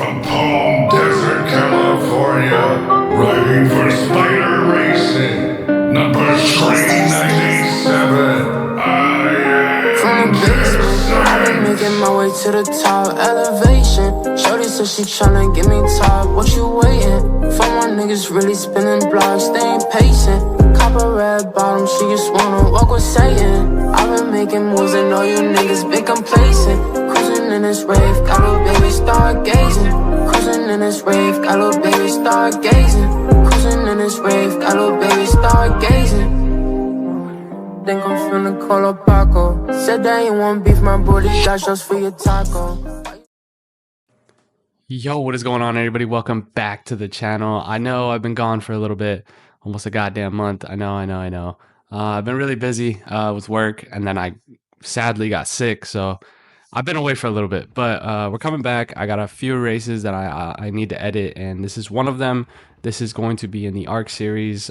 From Palm Desert, California, riding for Spider Racing, number 397. I am I've been Dissent. making my way to the top, elevation. Shorty said she tryna get me top. What you waiting for? My niggas really spinning blocks, they ain't patient. Copper red bottom, she just wanna walk with Satan. I've been making moves and all you niggas been complacent. Cruising in this rave, got little baby stargazing. Cruising in this rave, got little baby stargazing. Cruising in this rave, got little baby stargazing. Think I'm finna call up Paco. Said that you want beef, my booty got shots for your taco. Yo, what is going on, everybody? Welcome back to the channel. I know I've been gone for a little bit, almost a goddamn month. I know. I've been really busy with work, and then I sadly got sick, so I've been away for a little bit. But we're coming back. I got a few races that I need to edit, and this is one of them. This is going to be in the ARK series.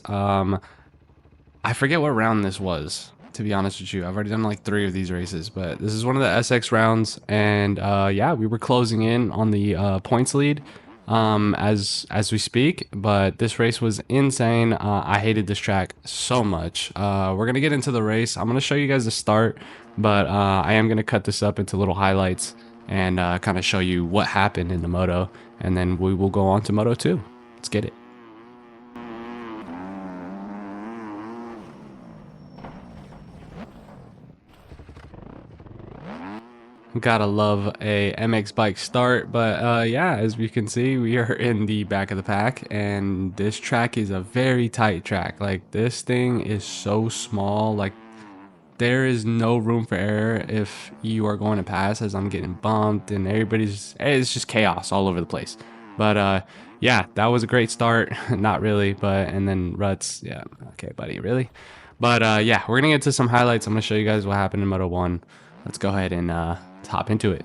I forget what round this was, to be honest with you. I've already done like 3 of these races, but this is one of the SX rounds, and yeah, we were closing in on the points lead as we speak, but this race was insane. I hated this track so much. We're gonna get into the race. I'm gonna show you guys the start, but I am gonna cut this up into little highlights and kind of show you what happened in the moto, and then we will go on to Moto 2. Let's get it. Gotta love a MX bike start, but yeah, as we can see, we are in the back of the pack, and this track is a very tight track. Like, this thing is so small, like there is no room for error if you are going to pass, as I'm getting bumped and it's just chaos all over the place. But yeah, that was a great start. Not really, but and then ruts, yeah, okay buddy, really. But yeah, we're gonna get to some highlights. I'm gonna show you guys what happened in Moto 1. Let's go ahead and hop into it.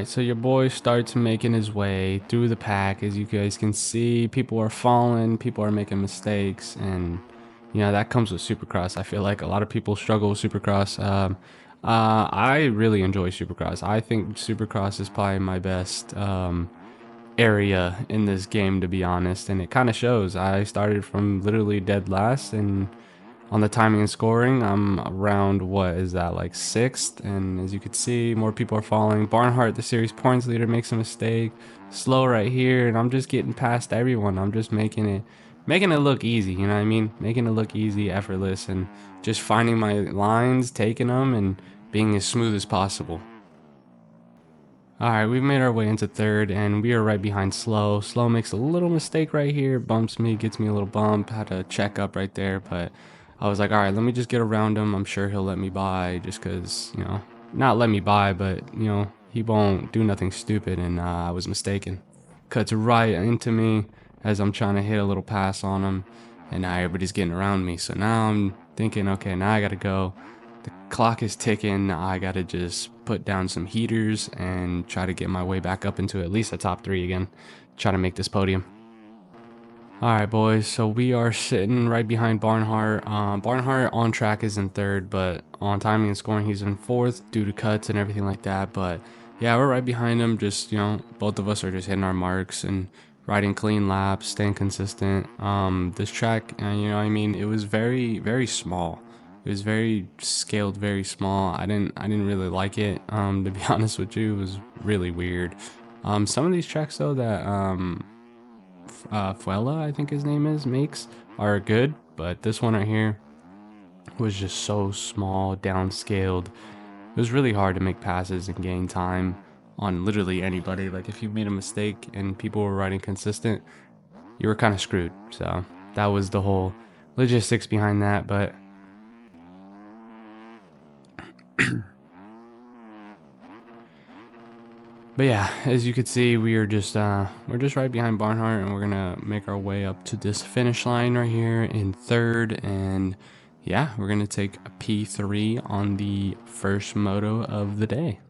So your boy starts making his way through the pack. As you guys can see, people are falling, people are making mistakes, and you know that comes with Supercross. I feel like a lot of people struggle with Supercross. I really enjoy Supercross. I think Supercross is probably my best area in this game, to be honest, and it kind of shows. I started from literally dead last, and on the timing and scoring, I'm around, what is that, like 6th, and as you can see, more people are falling. Barnhart, the series points leader, makes a mistake. Slow right here, and I'm just getting past everyone. I'm just making it look easy, you know what I mean? Making it look easy, effortless, and just finding my lines, taking them, and being as smooth as possible. Alright, we've made our way into 3rd, and we are right behind Slow. Slow makes a little mistake right here, bumps me, gets me a little bump. Had to check up right there, but I was like, alright, let me just get around him. I'm sure he'll let me by, just because, you know, not let me by, but, you know, he won't do nothing stupid, and I was mistaken. Cuts right into me as I'm trying to hit a little pass on him, and now everybody's getting around me. So now I'm thinking, okay, now I gotta go. The clock is ticking. I gotta just put down some heaters and try to get my way back up into at least the top 3 again. Try to make this podium. Alright boys, so we are sitting right behind Barnhart. Barnhart on track is in 3rd, but on timing and scoring he's in 4th due to cuts and everything like that. But yeah, we're right behind him. Just, you know, both of us are just hitting our marks and riding clean laps, staying consistent. This track, you know what I mean, it was very small. It was very scaled, very small. I didn't really like it, to be honest with you. It was really weird. Some of these tracks though that Fuela, I think his name is, makes are good, but this one right here was just so small, downscaled. It was really hard to make passes and gain time on literally anybody. Like, if you made a mistake and people were riding consistent, you were kind of screwed. So that was the whole logistics behind that. But But yeah, as you could see, we're just right behind Barnhart, and we're gonna make our way up to this finish line right here in 3rd. And yeah, we're gonna take a P3 on the first moto of the day.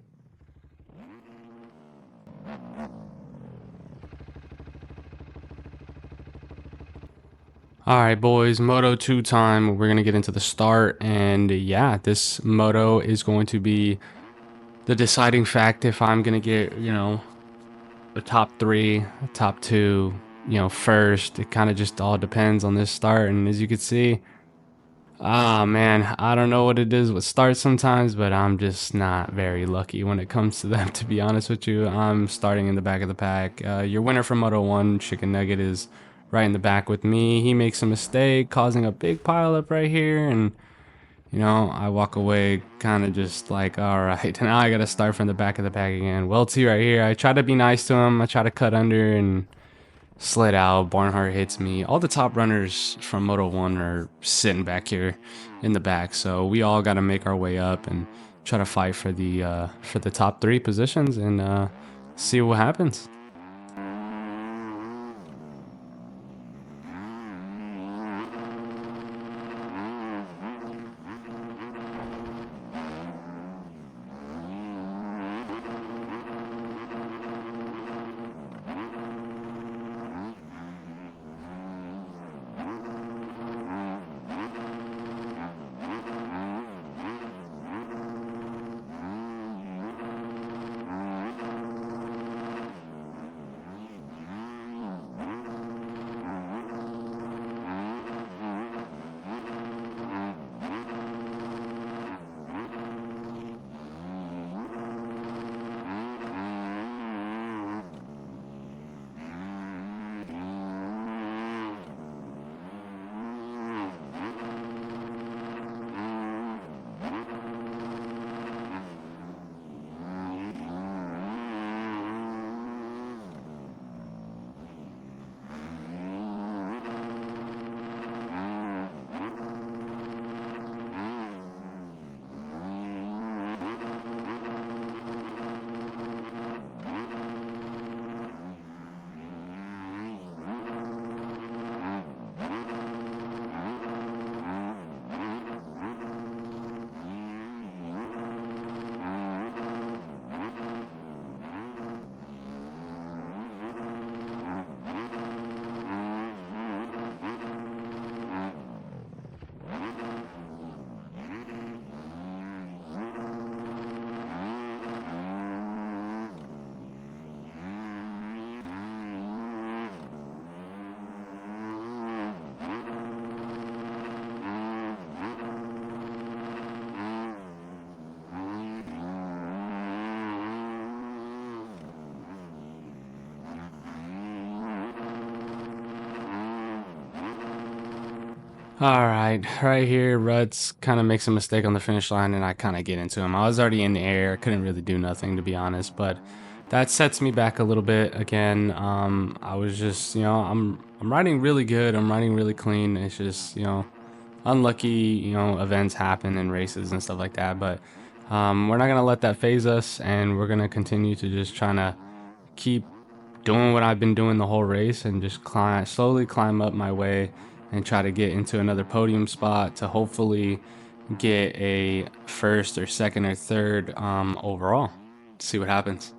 All right, boys, Moto 2 time. We're going to get into the start. And yeah, this moto is going to be the deciding fact if I'm going to get, the top 3, top 2, first. It kind of just all depends on this start. And as you can see, man, I don't know what it is with starts sometimes, but I'm just not very lucky when it comes to them, to be honest with you. I'm starting in the back of the pack. Your winner from Moto 1, Chicken Nugget, is right in the back with me. He makes a mistake, causing a big pile up right here, and I walk away kind of just like, all right, now I got to start from the back of the pack again. Welty right here. I try to be nice to him. I try to cut under and slid out. Barnhart hits me. All the top runners from Moto 1 are sitting back here in the back, so we all got to make our way up and try to fight for the top 3 positions and see what happens. All right here, Ruts kind of makes a mistake on the finish line, and I kind of get into him. I was already in the air, couldn't really do nothing, to be honest, but that sets me back a little bit again. I was just, I'm riding really good, I'm riding really clean. It's just, unlucky, events happen in races and stuff like that, but we're not gonna let that phase us, and we're gonna continue to just trying to keep doing what I've been doing the whole race and just slowly climb up my way and try to get into another podium spot to hopefully get a first or second or third overall. See what happens.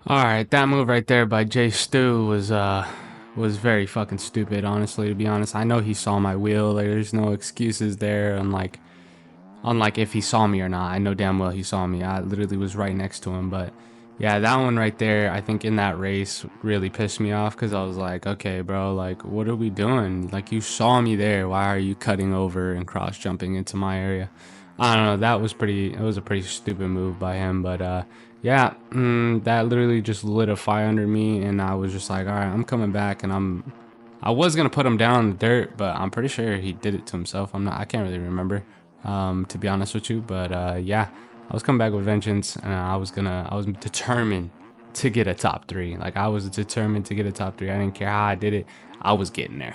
All right, that move right there by Jay Stu was very fucking stupid, honestly, to be honest. I know he saw my wheel. There's no excuses there, unlike if he saw me or not. I know damn well he saw me. I literally was right next to him, but yeah, that one right there, I think in that race really pissed me off because I was like, okay, bro, like, what are we doing? Like, you saw me there. Why are you cutting over and cross jumping into my area? I don't know. It was a pretty stupid move by him, but yeah, that literally just lit a fire under me, and I was just like, all right, I'm coming back, and I was gonna put him down in the dirt, but I'm pretty sure he did it to himself. I can't really remember, to be honest with you, but yeah, I was coming back with vengeance, and I was determined to get a top 3. Like, I was determined to get a top 3. I didn't care how I did it. I was getting there.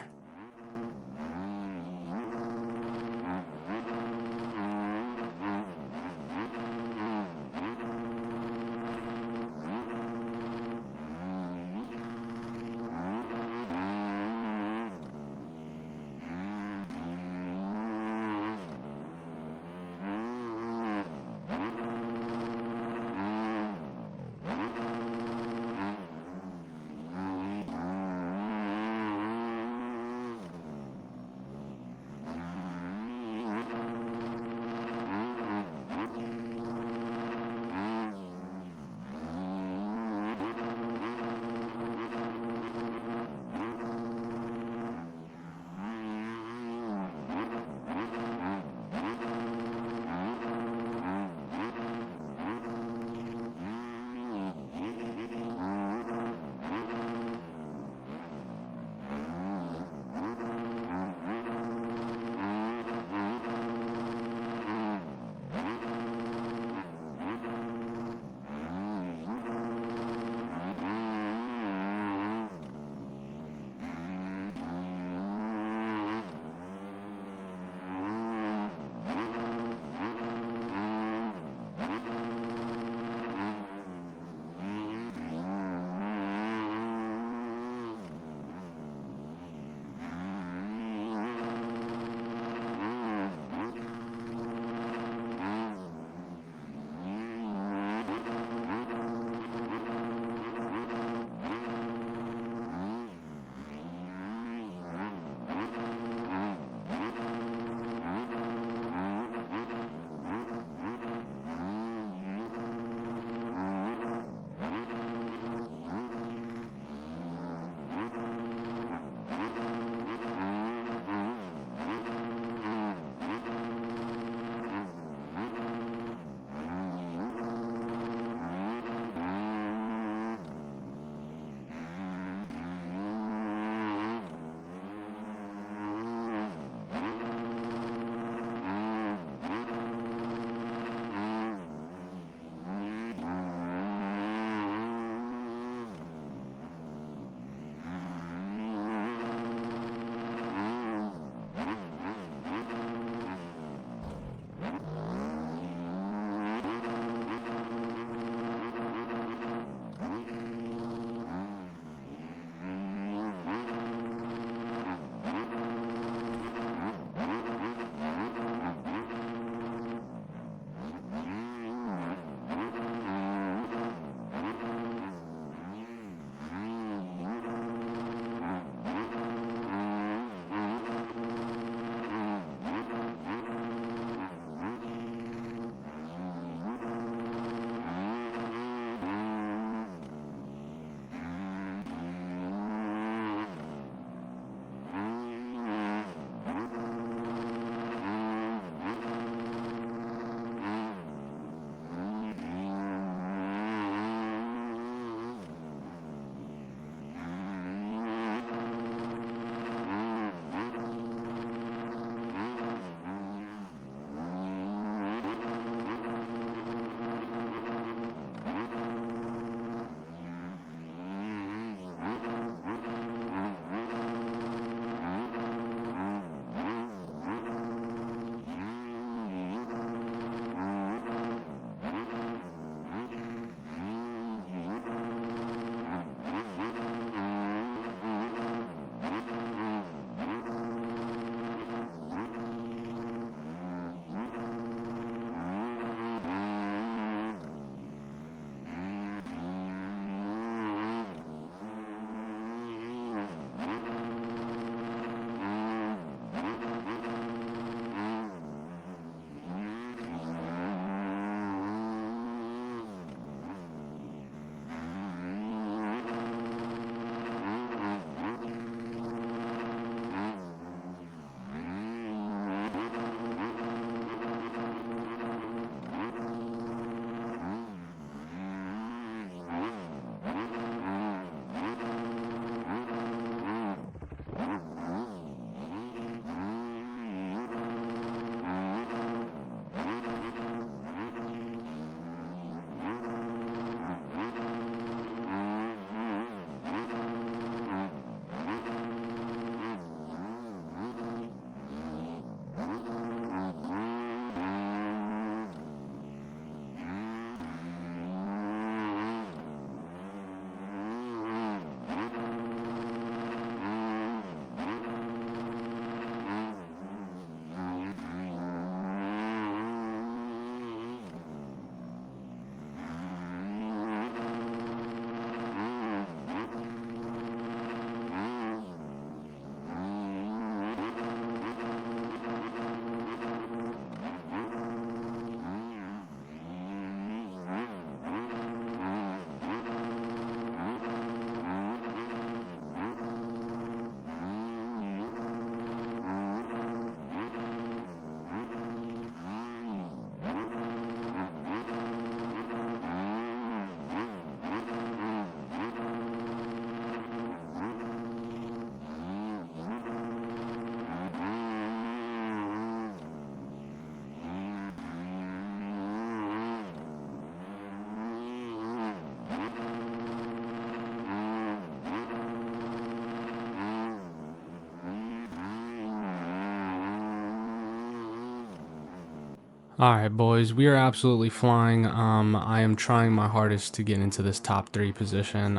All right, boys, we are absolutely flying. I am trying my hardest to get into this top 3 position.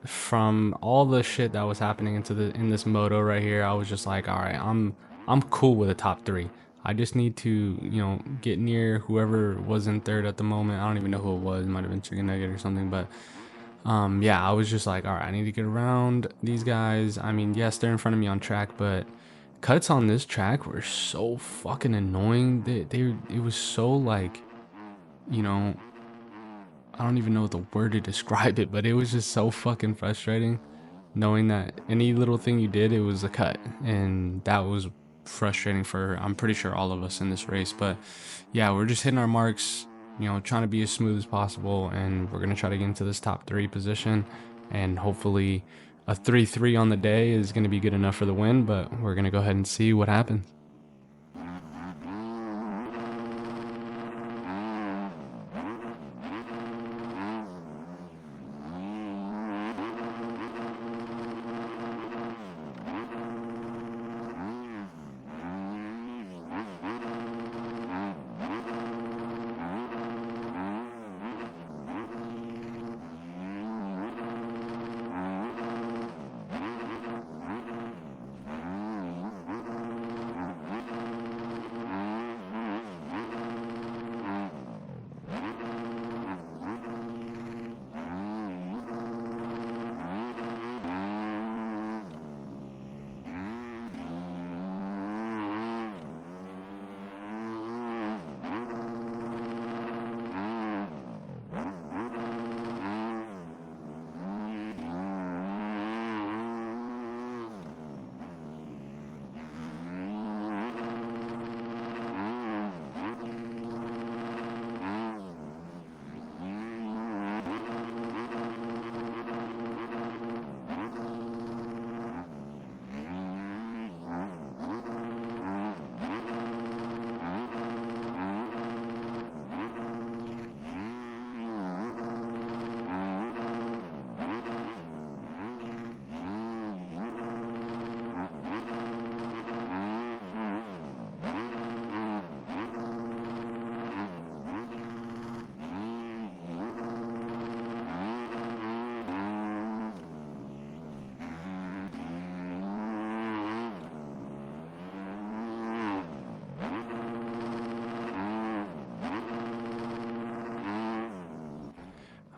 From all the shit that was happening in this moto right here, I was just like, all right, I'm cool with a top 3. I just need to, get near whoever was in third at the moment. I don't even know who it was. It might have been Chicken Nugget or something, but yeah, I was just like, all right, I need to get around these guys. I mean, yes, they're in front of me on track, but cuts on this track were so fucking annoying. It was so like, you know, I don't even know the word to describe it, but it was just so fucking frustrating knowing that any little thing you did, it was a cut. And that was frustrating for, I'm pretty sure, all of us in this race. But yeah, we're just hitting our marks, trying to be as smooth as possible. And we're going to try to get into this top 3 position. And hopefully a 3-3 on the day is going to be good enough for the win. But we're going to go ahead and see what happens.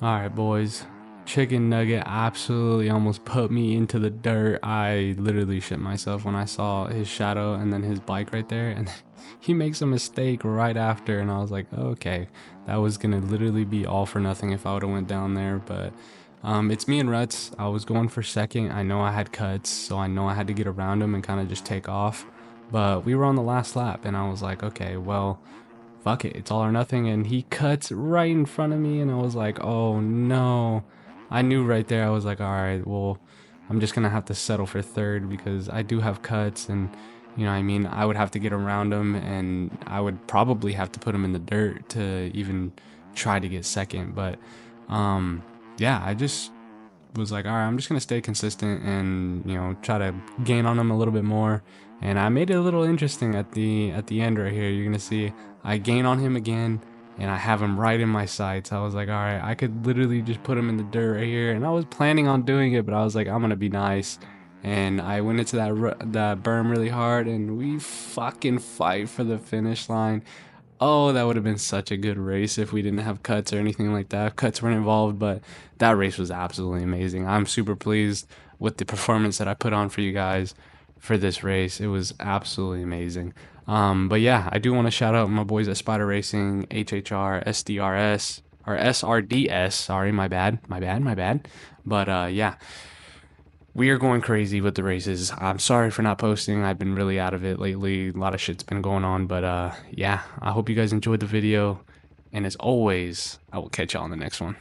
All right, boys. Chicken Nugget absolutely almost put me into the dirt. I literally shit myself when I saw his shadow and then his bike right there. And he makes a mistake right after. And I was like, okay, that was going to literally be all for nothing if I would have went down there. But it's me and Ruts. I was going for second. I know I had cuts, so I know I had to get around him and kind of just take off. But we were on the last lap, and I was like, okay, well, fuck it, it's all or nothing. And he cuts right in front of me, and I was like, oh no. I knew right there. I was like, all right, well, I'm just gonna have to settle for third because I do have cuts. And I mean, I would have to get around him, and I would probably have to put him in the dirt to even try to get second. But yeah, I just was like, all right, I'm just gonna stay consistent and try to gain on him a little bit more. And I made it a little interesting at the end right here. You're gonna see I gain on him again, and I have him right in my sights. I was like, all right, I could literally just put him in the dirt right here, and I was planning on doing it, but I was like, I'm gonna be nice. And I went into that berm really hard, and we fucking fight for the finish line. Oh, that would have been such a good race if we didn't have cuts or anything like that. Cuts weren't involved, but that race was absolutely amazing. I'm super pleased with the performance that I put on for you guys for this race. It was absolutely amazing. But yeah, I do want to shout out my boys at Spider Racing, HHR, SDRS, or SRDS. Sorry, my bad. But yeah, we are going crazy with the races. I'm sorry for not posting. I've been really out of it lately. A lot of shit's been going on, but yeah, I hope you guys enjoyed the video. And as always, I will catch y'all on the next one.